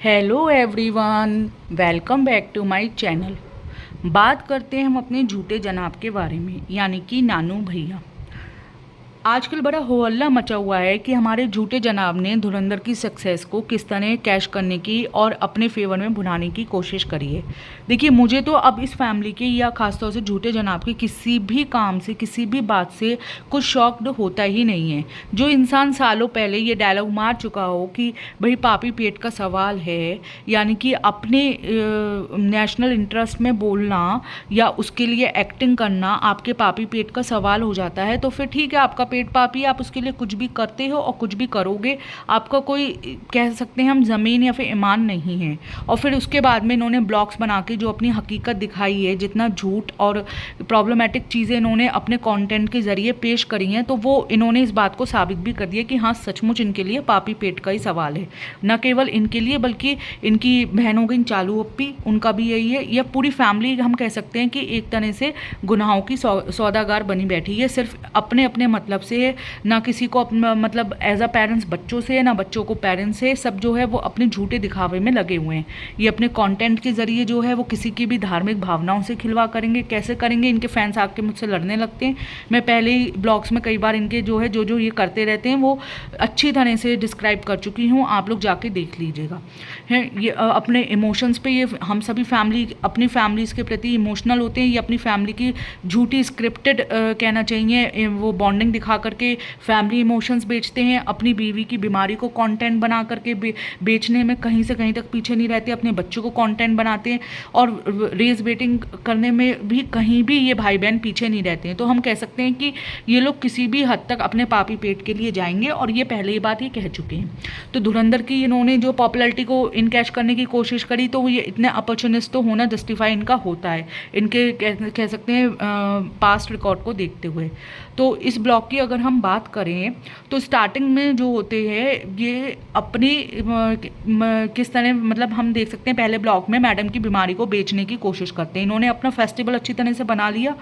Hello everyone, welcome back to my channel. बात करते हैं हम अपने झूठे जनाब के बारे में, यानी कि नानू भैया। आजकल बड़ा हो हल्ला मचा हुआ है कि हमारे झूठे जनाब ने धुरंधर की सक्सेस को किस तरह कैश करने की और अपने फेवर में भुनाने की कोशिश करी है। देखिए, मुझे तो अब इस फैमिली के या खासतौर से झूठे जनाब के किसी भी काम से, किसी भी बात से कुछ शॉक्ड होता ही नहीं है। जो इंसान सालों पहले ये डायलॉग मार चुका हो कि भाई पापी पेट का सवाल है, यानी कि अपने नेशनल इंटरेस्ट में बोलना या उसके लिए एक्टिंग करना आपके पापी पेट का सवाल हो जाता है, तो फिर ठीक है, आपका पेट पापी, आप उसके लिए कुछ भी करते हो और कुछ भी करोगे, आपका कोई कह सकते हैं हम ज़मीन या फिर ईमान नहीं है। और फिर उसके बाद में इन्होंने ब्लॉग्स बना के जो अपनी हकीकत दिखाई है, जितना झूठ और प्रॉब्लमेटिक चीज़ें इन्होंने अपने कंटेंट के ज़रिए पेश करी हैं, तो वो इन्होंने इस बात को साबित भी कर दिया कि हाँ, सचमुच इनके लिए पापी पेट का ही सवाल है। न केवल इनके लिए बल्कि इनकी बहन हो गई चालू अप्पी, उनका भी यही है। यह पूरी फैमिली हम कह सकते हैं कि एक तरह से गुनाहों की सौदागार बनी बैठी है, सिर्फ अपने अपने मतलब से है। ना किसी को अपना मतलब एज अ पेरेंट्स बच्चों से है, ना बच्चों को पेरेंट्स से। सब जो है वो अपने झूठे दिखावे में लगे हुए हैं। ये अपने कंटेंट के ज़रिए जो है वो किसी की भी धार्मिक भावनाओं से खिलवाड़ करेंगे। कैसे करेंगे? इनके फैंस आके मुझसे लड़ने लगते हैं। मैं पहले ही ब्लॉग्स में कई बार इनके जो है जो ये करते रहते हैं वो अच्छी तरह से डिस्क्राइब कर चुकी हूँ, आप लोग जाके देख लीजिएगा। है ये अपने इमोशंस पे, ये हम सभी फैमिली अपनी फैमिलीज़ के प्रति इमोशनल होते हैं। ये अपनी फैमिली की झूठी स्क्रिप्टेड कहना चाहिए वो बॉन्डिंग दिखा करके फैमिली इमोशंस बेचते हैं। अपनी बीवी की बीमारी को कंटेंट बना करके बेचने में कहीं से कहीं तक पीछे नहीं रहते। अपने बच्चों को कंटेंट बनाते हैं और रेस बेटिंग करने में भी कहीं भी ये भाई बहन पीछे नहीं रहते हैं। तो हम कह सकते हैं कि ये लोग किसी भी हद तक अपने पापी पेट के लिए जाएंगे, और ये पहले ही बात ये कह चुके हैं। तो धुरंधर की इन्होंने जो पॉपुलैरिटी को इनकैश करने की कोशिश करी, तो ये इतने अपॉर्चुनिस्ट तो होना जस्टिफाई इनका होता है, इनके कह सकते हैं पास्ट रिकॉर्ड को देखते हुए। तो इस ब्लॉग की अगर हम बात करें तो स्टार्टिंग में जो होते हैं ये अपनी किस तरह मतलब हम देख सकते हैं पहले ब्लॉग में मैडम की बीमारी को बेचने की कोशिश करते हैं। इन्होंने अपना फेस्टिवल अच्छी तरह से बना लिया।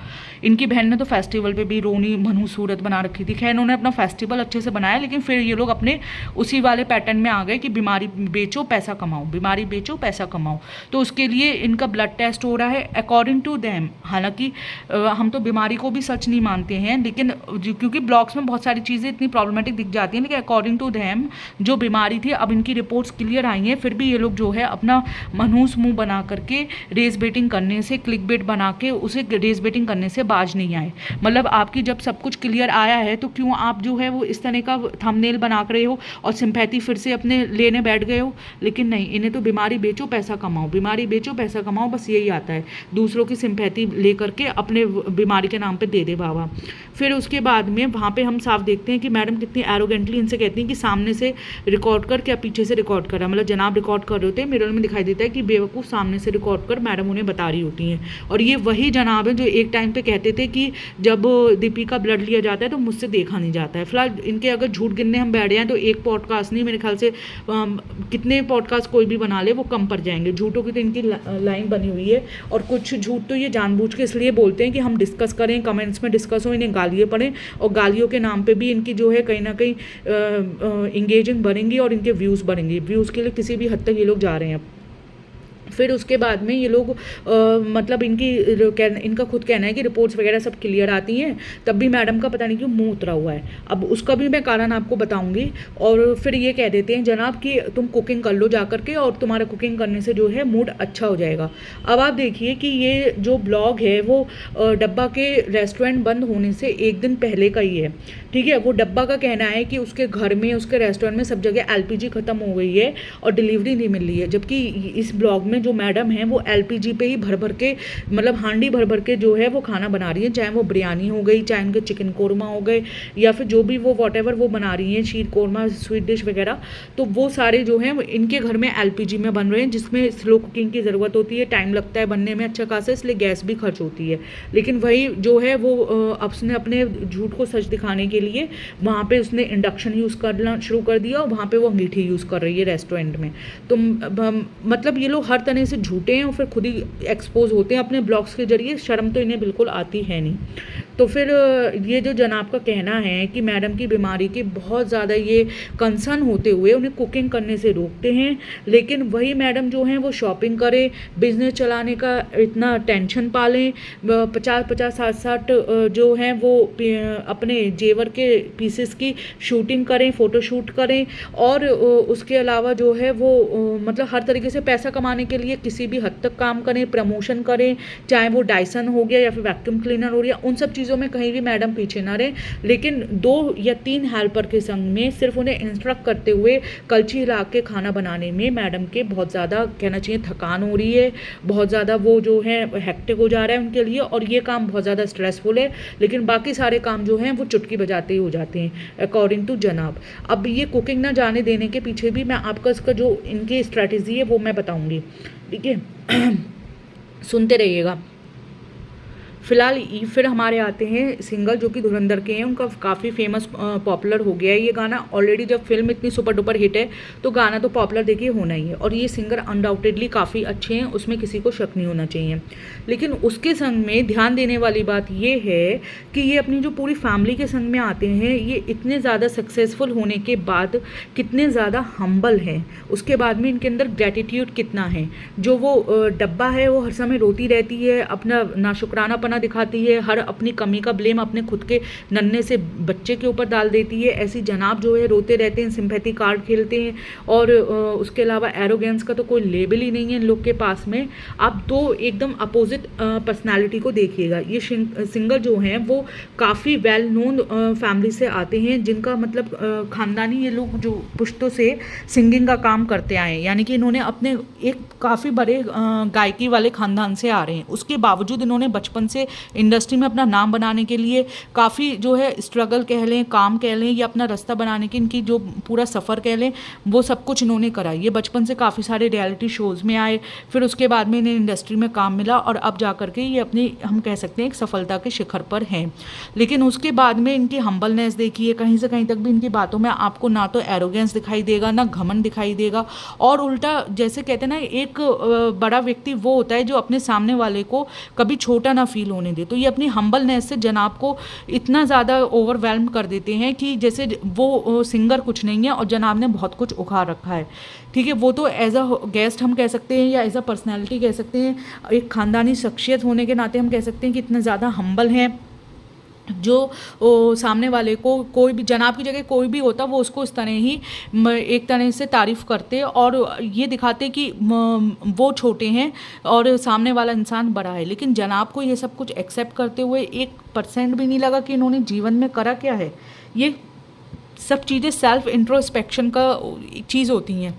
इनकी बहन ने तो फेस्टिवल पे भी रोनी मनहूस सूरत बना रखी थी। खैर, इन्होंने अपना फेस्टिवल अच्छे से बनाया, लेकिन फिर ये लोग अपने उसी वाले पैटर्न में आ गए कि बीमारी बेचो पैसा कमाओ, बीमारी बेचो पैसा कमाओ। तो उसके लिए इनका ब्लड टेस्ट हो रहा है अकॉर्डिंग टू देम। हालांकि हम तो बीमारी को भी सच नहीं मानते हैं, लेकिन क्योंकि ब्लॉग्स में बहुत सारी चीज़ें इतनी प्रॉब्लमेटिक दिख जाती हैं, लेकिन अकॉर्डिंग टू देम जो बीमारी थी, अब इनकी रिपोर्ट्स क्लियर आई हैं, फिर भी ये लोग जो है अपना मनहूस मुंह बना करके रेस बेटिंग करने से, क्लिक बेट बना के उसे रेस बेटिंग करने से बाज नहीं आए। मतलब आपकी जब सब कुछ क्लियर आया है तो क्यों आप जो है वो इस तरह का थंबनेल बना रहे हो और सिंपैथी फिर से अपने लेने बैठ गए हो। लेकिन नहीं, इन्हें तो बीमारी बेचो पैसा कमाओ, बीमारी बेचो पैसा कमाओ, बस यही आता है। दूसरों की सिंपैथी लेकर के अपने बीमारी के नाम पे दे दे बाबा। फिर उसके बाद में वहाँ पे हम साफ देखते हैं कि मैडम कितनी एरोगेंटली इनसे कहती हैं कि सामने से रिकॉर्ड कर, क्या पीछे से रिकॉर्ड कर रहा है। मतलब जनाब रिकॉर्ड कर रहे होते हैं, मिरर में दिखाई देता है कि बेवकूफ़ सामने से रिकॉर्ड कर, मैडम उन्हें बता रही होती हैं। और ये वही जनाब है जो एक टाइम पे कहते थे कि जब दीपिका ब्लड लिया जाता है तो मुझसे देखा नहीं जाता है। फिलहाल इनके अगर झूठ गिनने हम बैठ जाएँ तो एक पॉडकास्ट नहीं, मेरे ख्याल से कितने पॉडकास्ट कोई भी बना ले वो कम पड़ जाएंगे। झूठों की तो इनकी लाइन बनी हुई है। और कुछ झूठ तो ये जानबूझ के इसलिए बोलते हैं कि हम डिस्कस करें, कमेंट्स में डिस्कस हो, इन्हें गालियाँ पड़ें, और गालियों के नाम पे भी इनकी जो है कहीं ना कहीं इंगेजिंग बढ़ेंगी और इनके व्यूज़ बढ़ेंगे। व्यूज़ के लिए किसी भी हद तक ये लोग जा रहे हैं। फिर उसके बाद में ये लोग मतलब इनका खुद कहना है कि रिपोर्ट्स वगैरह सब क्लियर आती हैं, तब भी मैडम का पता नहीं क्यों मुंह उतरा हुआ है। अब उसका भी मैं कारण आपको बताऊंगी। और फिर ये कह देते हैं जनाब कि तुम कुकिंग कर लो जा करके, और तुम्हारा कुकिंग करने से जो है मूड अच्छा हो जाएगा। अब आप देखिए कि ये जो ब्लॉग है वो डब्बा के रेस्टोरेंट बंद होने से एक दिन पहले का ही है। ठीक है, वो डब्बा का कहना है कि उसके घर में, उसके रेस्टोरेंट में सब जगह LPG ख़त्म हो गई है और डिलीवरी नहीं मिल रही है। जबकि इस ब्लॉग में जो मैडम है वो LPG पे ही भर भर के, मतलब हांडी भर भर के जो है वो खाना बना रही है, चाहे वो बिरयानी हो गई, चाहे उनके चिकन कोरमा हो गए, या फिर जो भी वो वॉटेवर वो बना रही हैं, शीर कोरमा, स्वीट डिश वगैरह। तो वो सारे जो हैं इनके घर में LPG में बन रहे हैं, जिसमें स्लो कुकिंग की ज़रूरत होती है, टाइम लगता है बनने में अच्छा खासा, इसलिए गैस भी खर्च होती है। लेकिन वही जो है वो उसने अपने झूठ को सच दिखाने के लिए वहाँ पे उसने इंडक्शन यूज़ करना शुरू कर दिया, और वहाँ पे वो अंगीठी यूज़ कर रही है रेस्टोरेंट में। तो मतलब ये लोग हर तरह से झूठे हैं और फिर खुद ही एक्सपोज होते हैं अपने ब्लॉग्स के जरिए। शर्म तो इन्हें बिल्कुल आती है नहीं। तो फिर ये जो जनाब का कहना है कि मैडम की बीमारी की बहुत ज़्यादा ये कंसर्न होते हुए उन्हें कुकिंग करने से रोकते हैं, लेकिन वही मैडम जो हैं वो शॉपिंग करें, बिजनेस चलाने का इतना टेंशन पालें, 50-50 60-60 जो हैं वो अपने जेवर के पीसेस की शूटिंग करें, फ़ोटोशूट करें, और उसके अलावा जो है वो मतलब हर तरीके से पैसा कमाने के लिए किसी भी हद तक काम करें, प्रमोशन करें, चाहे वो डायसन हो गया या फिर वैक्यूम क्लीनर हो गया, उन सब चीज़ों में कहीं भी मैडम पीछे ना रहें। लेकिन 2 या 3 हेल्पर के संग में सिर्फ उन्हें इंस्ट्रक्ट करते हुए कलछी हिला के खाना बनाने में मैडम के बहुत ज़्यादा कहना चाहिए थकान हो रही है, बहुत ज़्यादा वो जो है हेक्टिक हो जा रहा है उनके लिए, और ये काम बहुत ज़्यादा स्ट्रेसफुल है। लेकिन बाकी सारे काम जो हैं वो चुटकी बजाते ही हो जाते हैं अकॉर्डिंग टू जनाब। अब ये कुकिंग ना जाने देने के पीछे भी मैं आपका इसका जो इनकी स्ट्रैटेजी है वो मैं बताऊँगी, ठीक है। सुनते रहिएगा। फिलहाल फिर हमारे आते हैं सिंगर जो कि धुरंधर के हैं, उनका काफ़ी फेमस पॉपुलर हो गया है ये गाना ऑलरेडी। जब फिल्म इतनी सुपर डुपर हिट है तो गाना तो पॉपुलर देखिए होना ही है, और ये सिंगर अनडाउटेडली काफ़ी अच्छे हैं, उसमें किसी को शक नहीं होना चाहिए। लेकिन उसके संग में ध्यान देने वाली बात ये है कि ये अपनी जो पूरी फैमिली के संग में आते हैं, ये इतने ज़्यादा सक्सेसफुल होने के बाद कितने ज़्यादा हम्बल हैं, उसके बाद में इनके अंदर ग्रेटिट्यूड कितना है। जो वो डब्बा है वो हर समय रोती रहती है, अपना नाशुक्रानापना दिखाती है, हर अपनी कमी का ब्लेम अपने खुद के नन्हे से बच्चे के ऊपर डाल देती है। ऐसी जनाब जो है रोते रहते हैं, सिंपैथी कार्ड खेलते हैं, और उसके अलावा एरोगेंस का तो कोई लेबल ही नहीं है इन लोग के पास में। आप 2 एकदम अपोजिट पर्सनालिटी को देखिएगा। ये सिंगर जो हैं वो काफ़ी वेल नोन फैमिली से आते हैं, जिनका मतलब ख़ानदानी ये लोग जो पुश्तों से सिंगिंग का काम करते आए हैं, यानी कि इन्होंने अपने एक काफ़ी बड़े गायकी वाले ख़ानदान से आ रहे हैं। उसके बावजूद इन्होंने बचपन से इंडस्ट्री में अपना नाम बनाने के लिए काफ़ी जो है स्ट्रगल कह लें, काम कह लें, या अपना रास्ता बनाने की इनकी जो पूरा सफ़र कह लें, वो सब कुछ इन्होंने करा। ये बचपन से काफ़ी सारे रियलिटी शोज़ में आए, फिर उसके बाद में इन्हें इंडस्ट्री में काम मिला, और अब जा कर के ये अपनी हम कह सकते हैं एक सफलता के शिखर पर हैं। लेकिन उसके बाद में इनकी हम्बलनेस देखिए, कहीं से कहीं तक भी इनकी बातों में आपको ना तो एरोगेंस दिखाई देगा, ना घमंड दिखाई देगा, और उल्टा जैसे कहते हैं ना, एक बड़ा व्यक्ति वो होता है जो अपने सामने वाले को कभी छोटा ना फील होने दे। तो ये अपनी हम्बलनेस से जनाब को इतना ज़्यादा ओवरवेल्म कर देते हैं कि जैसे वो सिंगर कुछ नहीं है और जनाब ने बहुत कुछ उखाड़ रखा है, ठीक है। वो तो एज अ गेस्ट हम कह सकते हैं, या एज अ पर्सनैलिटी कह सकते हैं, एक ख़ानदानी शख्सियत होने के नाते हम कह सकते हैं कि इतने ज़्यादा हम्बल हैं, जो सामने वाले को कोई भी जनाब की जगह कोई भी होता वो उसको इस तरह ही एक तरह से तारीफ़ करते, और ये दिखाते कि वो छोटे हैं और सामने वाला इंसान बड़ा है। लेकिन जनाब को ये सब कुछ एक्सेप्ट करते हुए 1% भी नहीं लगा कि इन्होंने जीवन में करा क्या है। ये सब चीज़ें सेल्फ इंट्रोस्पेक्शन का चीज़ होती हैं।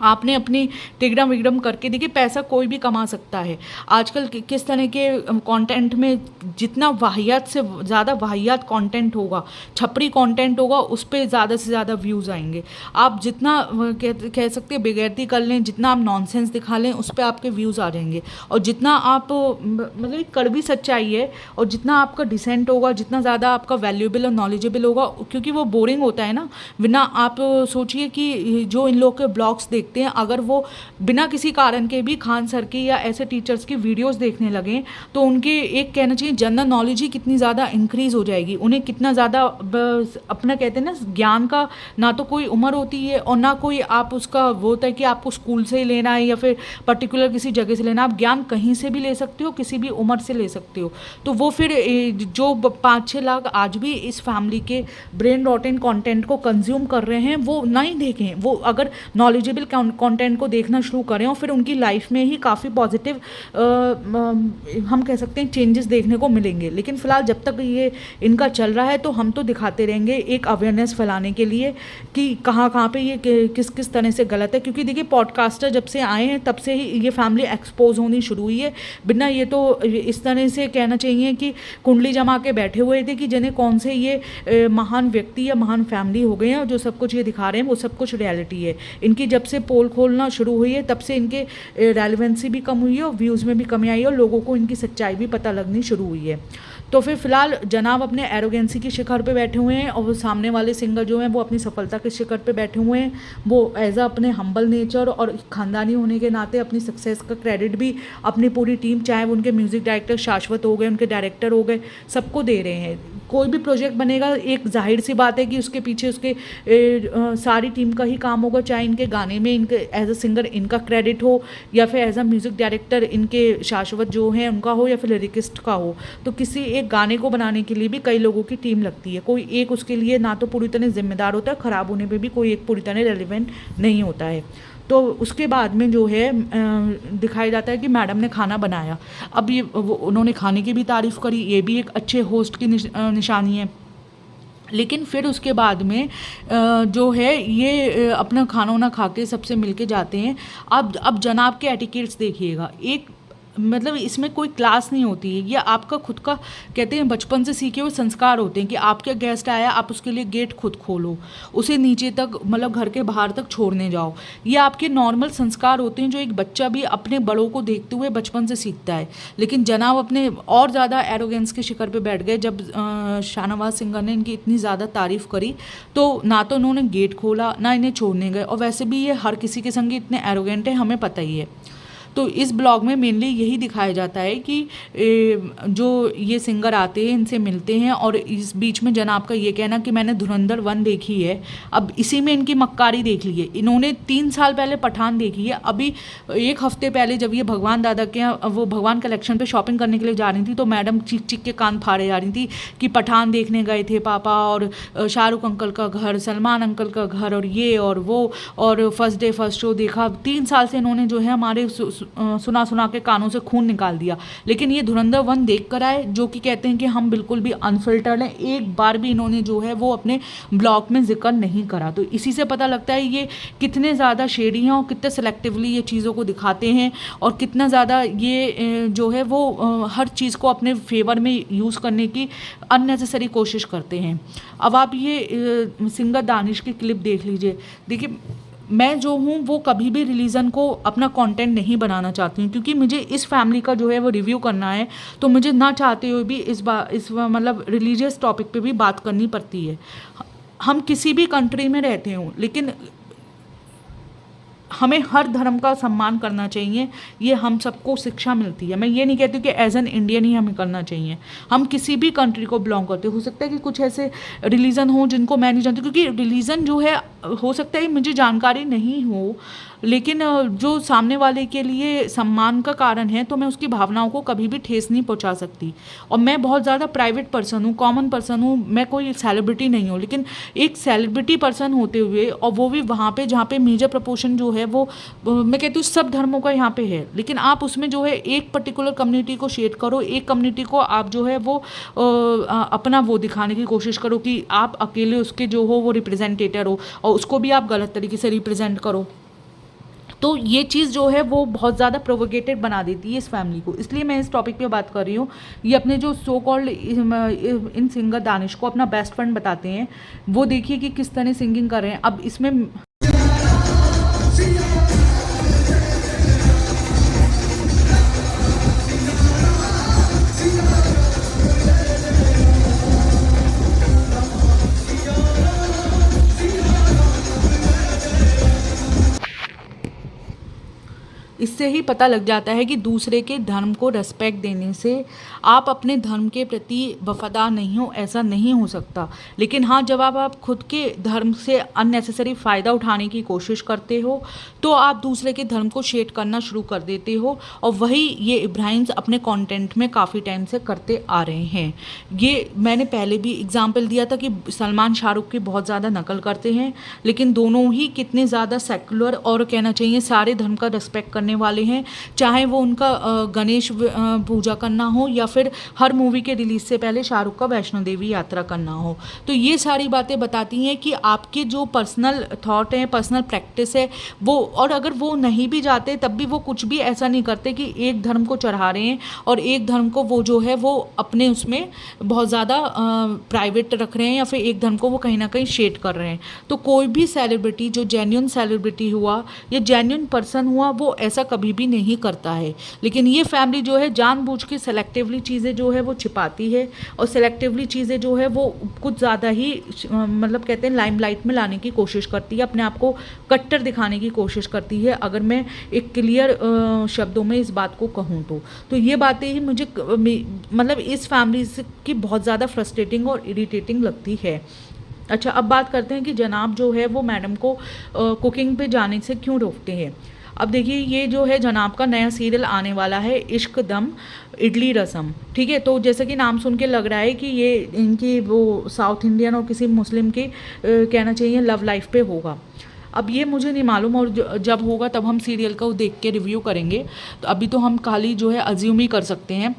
आपने अपनी टिगडम विगडम करके देखिए, पैसा कोई भी कमा सकता है। आजकल किस तरह के कंटेंट में जितना वाहियात से ज़्यादा वाहियात कंटेंट होगा, छपरी कंटेंट होगा, उस पर ज़्यादा से ज़्यादा व्यूज़ आएंगे। आप जितना कह सकते हैं बेगैरती कर लें, जितना आप नॉनसेंस दिखा लें, उस पर आपके व्यूज़ आ जाएंगे। और जितना आप मतलब कड़वी सच्चाई है, और जितना आपका डिसेंट होगा, जितना ज़्यादा आपका वैल्यूएबल और नॉलेजेबल होगा, क्योंकि वो बोरिंग होता है ना। बिना आप सोचिए कि जो इन लोग के ब्लॉग्स देखते हैं, अगर वो बिना किसी कारण के भी खान सर की या ऐसे टीचर्स की वीडियोस देखने लगें, तो उनके एक कहना चाहिए जनरल नॉलेज ही कितनी ज़्यादा इंक्रीज़ हो जाएगी। उन्हें कितना ज़्यादा अपना कहते हैं ना, ज्ञान का ना तो कोई उम्र होती है और ना कोई आप उसका वो होता है कि आपको स्कूल से ही लेना है या फिर पर्टिकुलर किसी जगह से लेना। आप ज्ञान कहीं से भी ले सकते हो, किसी भी उम्र से ले सकते हो। तो वो फिर जो 5-6 लाख आज भी इस फैमिली के ब्रेन रॉटन कंटेंट को कंज्यूम कर रहे हैं, वो नहीं देखें। वो अगर नॉलेजेबल कंटेंट को देखना शुरू करें, और फिर उनकी लाइफ में ही काफ़ी पॉजिटिव हम कह सकते हैं चेंजेस देखने को मिलेंगे। लेकिन फ़िलहाल जब तक ये इनका चल रहा है, तो हम तो दिखाते रहेंगे एक अवेयरनेस फैलाने के लिए कि कहाँ पे ये किस किस तरह से गलत है। क्योंकि देखिए, पॉडकास्टर जब से आए हैं तब से ही ये फैमिली एक्सपोज होनी शुरू हुई है। बिना ये तो इस तरह से कहना चाहिए कि कुंडली जमा के बैठे हुए थे कि जिन्हें कौन से ये महान व्यक्ति या महान फैमिली हो गए हैं, और जो सब कुछ ये दिखा रहे हैं वो सब कुछ रियलिटी है। इनकी जब से पोल खोलना शुरू हुई है, तब से इनके रेलेवेंसी भी कम हुई है, और व्यूज़ में भी कमी आई है, और लोगों को इनकी सच्चाई भी पता लगनी शुरू हुई है। तो फिर फ़िलहाल जनाब अपने एरोगेंसी के शिखर पे बैठे हुए हैं और वो सामने वाले सिंगर जो हैं वो अपनी सफलता के शिखर पे बैठे हुए हैं। वो एज अ अपने हम्बल नेचर और ख़ानदानी होने के नाते अपनी सक्सेस का क्रेडिट भी अपनी पूरी टीम, चाहे वो उनके म्यूज़िक डायरेक्टर शाश्वत हो गए, उनके डायरेक्टर हो गए, सबको दे रहे हैं। कोई भी प्रोजेक्ट बनेगा, एक जाहिर सी बात है कि उसके पीछे उसके सारी टीम का ही काम होगा, चाहे इनके गाने में इनके एज अ सिंगर इनका क्रेडिट हो या फिर एज अ म्यूज़िक डायरेक्टर इनके शाश्वत जो हैं उनका हो या फिर लिरिकिस्ट का हो। तो किसी एक गाने को बनाने के लिए भी कई लोगों की टीम लगती है, कोई एक उसके लिए ना तो पूरी तरह जिम्मेदार होता है, ख़राब होने पे भी कोई एक पूरी तरह रेलिवेंट नहीं होता है। तो उसके बाद में जो है दिखाया जाता है कि मैडम ने खाना बनाया। अब ये उन्होंने खाने की भी तारीफ़ करी, ये भी एक अच्छे होस्ट की निशानी है। लेकिन फिर उसके बाद में जो है ये अपना खाना वाना खा के सबसे मिल के जाते हैं। अब जनाब के एटिकेट्स देखिएगा, एक मतलब इसमें कोई क्लास नहीं होती है, ये आपका खुद का कहते हैं बचपन से सीखे हुए संस्कार होते हैं कि आपका गेस्ट आया, आप उसके लिए गेट खुद खोलो, उसे नीचे तक मतलब घर के बाहर तक छोड़ने जाओ। ये आपके नॉर्मल संस्कार होते हैं जो एक बच्चा भी अपने बड़ों को देखते हुए बचपन से सीखता है। लेकिन जनाब अपने और ज़्यादा एरोगेंस के शिखर पर बैठ गए जब शाहनवाज सिंगर ने इनकी इतनी ज़्यादा तारीफ़ करी, तो ना तो उन्होंने गेट खोला ना इन्हें छोड़ने गए। और वैसे भी ये हर किसी के संग इतने एरोगेंट हैं, हमें पता ही है। तो इस ब्लॉग में मेनली यही दिखाया जाता है कि जो ये सिंगर आते हैं इनसे मिलते हैं और इस बीच में जनाब का ये कहना कि मैंने धुरंधर 1 देखी है, अब इसी में इनकी मक्कारी देख ली है। इन्होंने 3 साल पहले पठान देखी है, अभी 1 हफ्ते पहले जब ये भगवान दादा के यहाँ वो भगवान कलेक्शन पे शॉपिंग करने के लिए जा रही थी तो मैडम चीख चीख के कान फाड़े जा रही थी कि पठान देखने गए थे पापा, और शाहरुख अंकल का घर, सलमान अंकल का घर, और ये और वो, और फर्स्ट डे फर्स्ट शो देखा। 3 साल से इन्होंने जो है हमारे सुना सुना के कानों से खून निकाल दिया। लेकिन ये धुरंधर 1 देख कर आए जो कि कहते हैं कि हम बिल्कुल भी अनफिल्टर्ड हैं, एक बार भी इन्होंने जो है वो अपने ब्लॉग में जिक्र नहीं करा। तो इसी से पता लगता है ये कितने ज़्यादा शेडी हैं और कितने सेलेक्टिवली ये चीज़ों को दिखाते हैं और कितना ज़्यादा ये जो है वो हर चीज़ को अपने फेवर में यूज़ करने की अननेसेसरी कोशिश करते हैं। अब आप ये सिंगर दानिश की क्लिप देख लीजिए। देखिए, मैं जो हूँ वो कभी भी रिलीजन को अपना कंटेंट नहीं बनाना चाहती हूँ, क्योंकि मुझे इस फैमिली का जो है वो रिव्यू करना है, तो मुझे ना चाहते हुए भी इस मतलब रिलीजियस टॉपिक पे भी बात करनी पड़ती है। हम किसी भी कंट्री में रहते हों, लेकिन हमें हर धर्म का सम्मान करना चाहिए, ये हम सबको शिक्षा मिलती है। मैं ये नहीं कहती कि एज एन इंडियन ही हमें करना चाहिए, हम किसी भी कंट्री को बिलोंग करते हो सकता है कि कुछ ऐसे रिलीजन हो जिनको मैं नहीं जानती, क्योंकि रिलीजन जो है हो सकता है मुझे जानकारी नहीं हो, लेकिन जो सामने वाले के लिए सम्मान का कारण है तो मैं उसकी भावनाओं को कभी भी ठेस नहीं पहुंचा सकती। और मैं बहुत ज़्यादा प्राइवेट पर्सन हूँ, कॉमन पर्सन हूँ, मैं कोई सेलिब्रिटी नहीं हूँ, लेकिन एक सेलिब्रिटी पर्सन होते हुए, और वो भी वहाँ पे जहाँ पे मेजर प्रपोर्शन जो है वो मैं कहती हूँ सब धर्मों का यहाँ पे है, लेकिन आप उसमें जो है एक पर्टिकुलर कम्युनिटी को शेड करो, एक कम्युनिटी को आप जो है वो अपना वो दिखाने की कोशिश करो कि आप अकेले उसके जो हो वो रिप्रेजेंटेटर हो, और उसको भी आप गलत तरीके से रिप्रेजेंट करो। तो ये चीज़ जो है वो बहुत ज़्यादा प्रोवोकेटेड बना देती है इस फैमिली को, इसलिए मैं इस टॉपिक पे बात कर रही हूँ। ये अपने जो so called in singer Danish को अपना बेस्ट फ्रेंड बताते हैं, वो देखिए कि किस तरह सिंगिंग कर रहे हैं। अब इसमें इससे ही पता लग जाता है कि दूसरे के धर्म को रेस्पेक्ट देने से आप अपने धर्म के प्रति वफादार नहीं हो, ऐसा नहीं हो सकता। लेकिन हाँ, जब आप खुद के धर्म से अननेसेसरी फ़ायदा उठाने की कोशिश करते हो तो आप दूसरे के धर्म को शेड करना शुरू कर देते हो, और वही ये इब्राहिम्स अपने कंटेंट में काफ़ी टाइम से करते आ रहे हैं। ये मैंने पहले भी एग्जाम्पल दिया था कि सलमान शाहरुख की बहुत ज़्यादा नकल करते हैं, लेकिन दोनों ही कितने ज़्यादा सेकुलर और कहना चाहिए सारे धर्म का रिस्पेक्ट करने वाले हैं, चाहे वो उनका गणेश पूजा करना हो या फिर हर मूवी के रिलीज से पहले शाहरुख का वैष्णो देवी यात्रा करना हो। तो ये सारी बातें बताती हैं कि आपके जो पर्सनल थॉट हैं, पर्सनल प्रैक्टिस है वो, और अगर वो नहीं भी जाते तब भी वो कुछ भी ऐसा नहीं करते कि एक धर्म को चढ़ा रहे हैं और एक धर्म को वो जो है वो अपने उसमें बहुत ज़्यादा प्राइवेट रख रहे हैं या फिर एक धर्म को वो कहीं ना कहीं शेड कर रहे हैं। तो कोई भी सेलिब्रिटी जो जेन्युइन सेलिब्रिटी हुआ या जेन्युइन पर्सन हुआ वो ऐसा कभी भी नहीं करता है। लेकिन ये फैमिली जो है जानबूझ के सेलेक्टिवली चीज़ें जो है वो छिपाती है, और सेलेक्टिवली चीज़ें जो है वो कुछ ज़्यादा ही मतलब कहते हैं लाइमलाइट में लाने की कोशिश करती है, अपने आप को कट्टर दिखाने की कोशिश करती है, अगर मैं एक क्लियर शब्दों में इस बात को कहूँ तो ये बातें ही मुझे मतलब इस फैमिली की बहुत ज़्यादा फ्रस्ट्रेटिंग और इरिटेटिंग लगती है। अच्छा, अब बात करते हैं कि जनाब जो है वो मैडम को कुकिंग पे जाने से क्यों रोकते हैं। अब देखिए, ये जो है जनाब का नया सीरियल आने वाला है, इश्क दम इडली रसम, ठीक है। तो जैसे कि नाम सुन के लग रहा है कि ये इनकी वो साउथ इंडियन और किसी मुस्लिम की कहना चाहिए लव लाइफ पे होगा। अब ये मुझे नहीं मालूम, और जब होगा तब हम सीरियल को देख के रिव्यू करेंगे। तो अभी तो हम खाली जो है अज्यूम ही कर सकते हैं।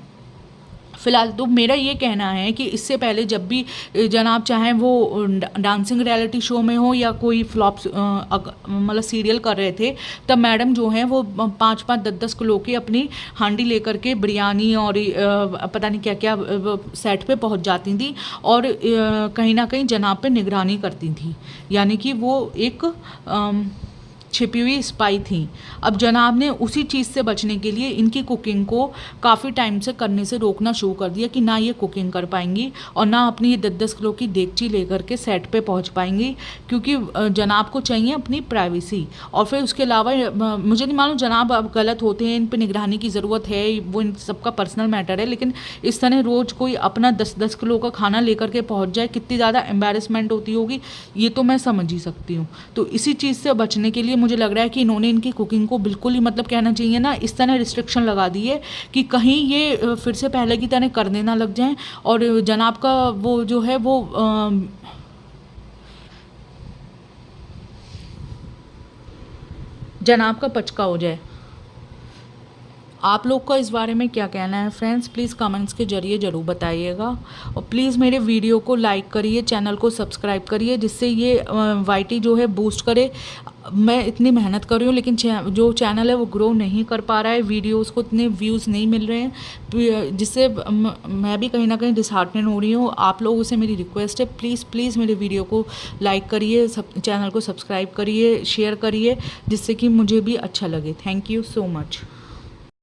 फ़िलहाल तो मेरा ये कहना है कि इससे पहले जब भी जनाब चाहें वो डांसिंग रियलिटी शो में हो या कोई फ्लॉप मतलब सीरियल कर रहे थे, तब मैडम जो हैं वो 5-5 10-10 किलो की अपनी हांडी लेकर के बिरयानी और पता नहीं क्या क्या सेट पे पहुंच जाती थी, और कहीं ना कहीं जनाब पे निगरानी करती थी, यानी कि वो एक छिपी हुई स्पाई थी। अब जनाब ने उसी चीज़ से बचने के लिए इनकी कुकिंग को काफ़ी टाइम से करने से रोकना शुरू कर दिया कि ना ये कुकिंग कर पाएंगी और ना अपनी ये 10-10 किलो की देगची लेकर के सेट पे पहुंच पाएंगी, क्योंकि जनाब को चाहिए अपनी प्राइवेसी। और फिर उसके अलावा मुझे नहीं मालूम जनाब अब गलत होते हैं, इन पर निगरानी की ज़रूरत है, वो इन सबका पर्सनल मैटर है, लेकिन इस तरह रोज़ कोई अपना 10-10 किलो का खाना लेकर के पहुँच जाए, कितनी ज़्यादा एम्बेरसमेंट होती होगी, ये तो मैं समझ ही सकती हूँ। तो इसी चीज़ से बचने के लिए मुझे लग रहा है कि इन्होंने इनकी कुकिंग को बिल्कुल ही मतलब कहना चाहिए ना इस तरह रिस्ट्रिक्शन लगा दी है कि कहीं ये फिर से पहले की तरह करने ना लग जाएं, और जनाब का वो जो है वो जनाब का पचका हो जाए। आप लोग का इस बारे में क्या कहना है फ्रेंड्स, प्लीज़ कमेंट्स के जरिए ज़रूर बताइएगा, और प्लीज़ मेरे वीडियो को लाइक करिए, चैनल को सब्सक्राइब करिए, जिससे ये वाईटी जो है बूस्ट करे। मैं इतनी मेहनत कर रही हूँ लेकिन जो चैनल है वो ग्रो नहीं कर पा रहा है, वीडियोस को इतने व्यूज़ नहीं मिल रहे हैं, जिससे मैं भी कहीं ना कहीं डिसहार्टन हो रही हूँ। आप लोगों से मेरी रिक्वेस्ट है, प्लीज़ प्लीज़ मेरे वीडियो को लाइक करिए, चैनल को सब्सक्राइब करिए, शेयर करिए, जिससे कि मुझे भी अच्छा लगे। Thank you so much.